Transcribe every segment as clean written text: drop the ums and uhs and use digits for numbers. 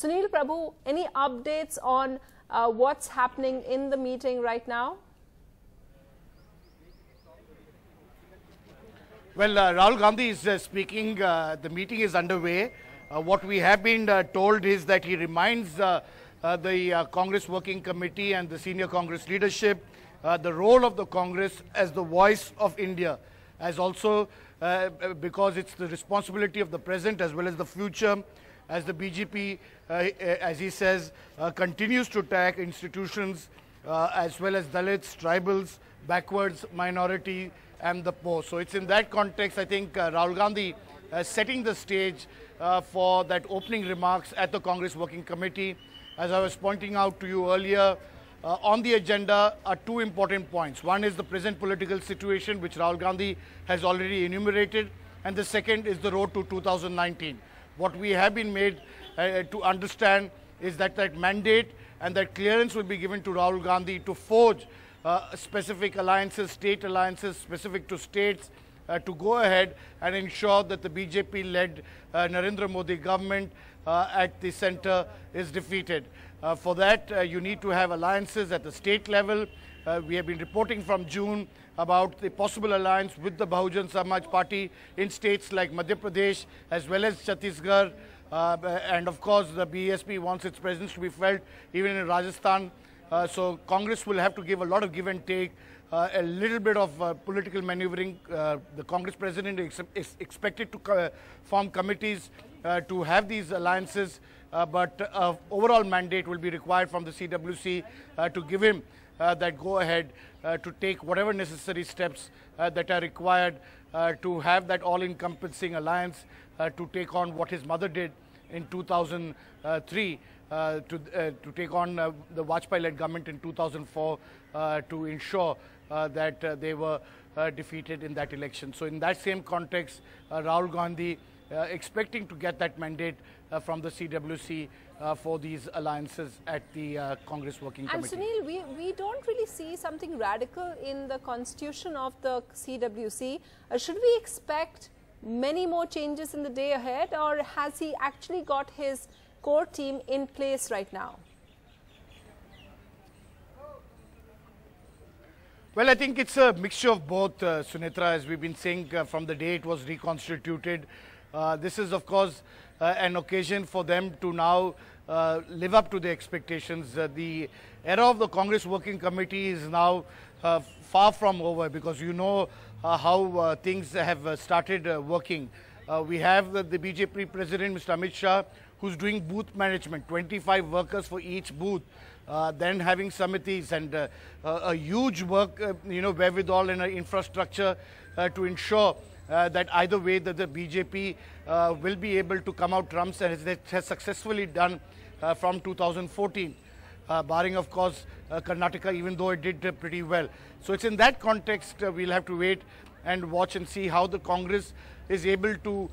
Sunil Prabhu, any updates on what's happening in the meeting right now? Well, Rahul Gandhi is speaking. The meeting is underway. What we have been told is that he reminds the Congress Working Committee and the senior Congress leadership the role of the Congress as the voice of India, as also because it's the responsibility of the present as well as the future, as the BJP, as he says, continues to attack institutions as well as Dalits, tribals, backwards, minority and the poor. So it's in that context, I think, Rahul Gandhi setting the stage for that opening remarks at the Congress Working Committee. As I was pointing out to you earlier, on the agenda are two important points. One is the present political situation, which Rahul Gandhi has already enumerated, and the second is the road to 2019. What we have been made to understand is that that mandate and that clearance will be given to Rahul Gandhi to forge specific alliances, state alliances specific to states, to go ahead and ensure that the BJP-led Narendra Modi government at the center is defeated. For that, you need to have alliances at the state level. We have been reporting from June about the possible alliance with the Bahujan Samaj Party in states like Madhya Pradesh as well as Chhattisgarh. And of course, the BSP wants its presence to be felt even in Rajasthan. So Congress will have to give a lot of give and take, a little bit of political maneuvering. The Congress president is expected to form committees to have these alliances, but overall mandate will be required from the CWC to give him that go-ahead to take whatever necessary steps that are required to have that all-encompassing alliance to take on what his mother did in 2003, to take on the Vajpayee-led government in 2004 to ensure that they were defeated in that election. So in that same context, Rahul Gandhi expecting to get that mandate from the CWC for these alliances at the Congress Working Committee. And Sunil, we don't really see something radical in the constitution of the CWC. Should we expect many more changes in the day ahead, or has he actually got his core team in place right now? Well, I think it's a mixture of both, Sunitra, as we've been saying from the day it was reconstituted. This is, of course, an occasion for them to now live up to the expectations. The era of the Congress Working Committee is now far from over, because you know how things have started working. We have the BJP president, Mr. Amit Shah, who's doing booth management, 25 workers for each booth. Then having samitis and a huge work, wherewithal and infrastructure to ensure that either way that the BJP will be able to come out trumps, as it has successfully done from 2014, barring of course Karnataka, even though it did pretty well. So it's in that context we'll have to wait and watch and see how the Congress is able to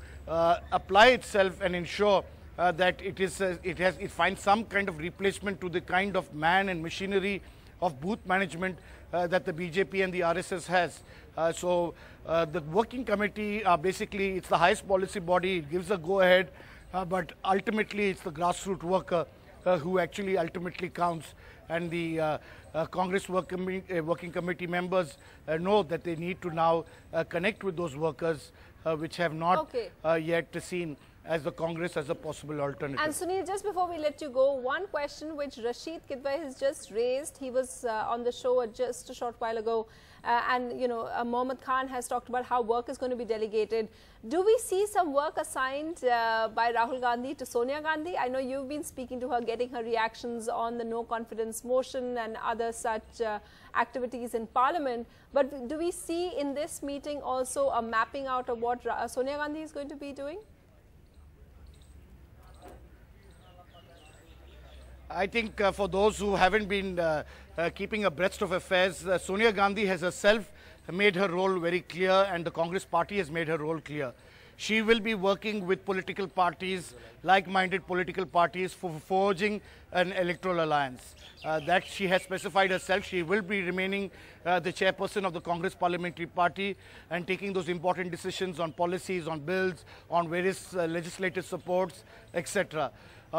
apply itself and ensure that it finds some kind of replacement to the kind of man and machinery of booth management that the BJP and the RSS has. So the working committee, basically it's the highest policy body, it gives a go-ahead, but ultimately it's the grassroots worker who actually ultimately counts. And the Congress Working Committee members know that they need to now connect with those workers which have not yet seen as the Congress as a possible alternative. And Sunil, just before we let you go, one question which Rashid Kidwai has just raised. He was on the show just a short while ago, and Mohammad Khan has talked about how work is going to be delegated. Do we see some work assigned by Rahul Gandhi to Sonia Gandhi? I know you've been speaking to her, getting her reactions on the no confidence motion and other such activities in Parliament. But do we see in this meeting also a mapping out of what Sonia Gandhi is going to be doing? I think for those who haven't been keeping abreast of affairs, Sonia Gandhi has herself made her role very clear, and the Congress party has made her role clear. She will be working with political parties, like-minded political parties, for forging an electoral alliance. That she has specified herself. She will be remaining the chairperson of the Congress Parliamentary Party and taking those important decisions on policies, on bills, on various legislative supports, etc.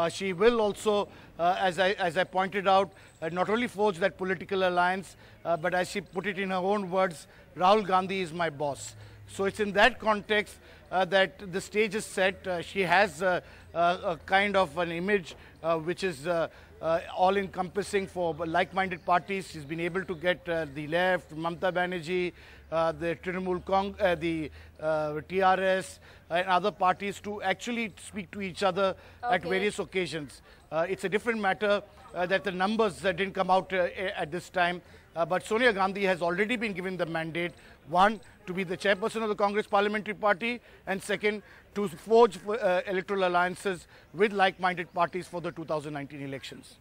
She will also, as I pointed out, not only forge that political alliance, but as she put it in her own words, Rahul Gandhi is my boss. So it's in that context that the stage is set. She has a kind of an image which is all-encompassing for like-minded parties. She's been able to get the left, Mamata Banerjee, the Trinamool, the TRS, and other parties to actually speak to each other at various occasions. It's a different matter that the numbers didn't come out at this time. But Sonia Gandhi has already been given the mandate, one, to be the chairperson of the Congress Parliamentary Party, and second, to forge electoral alliances with like-minded parties for the 2019 elections.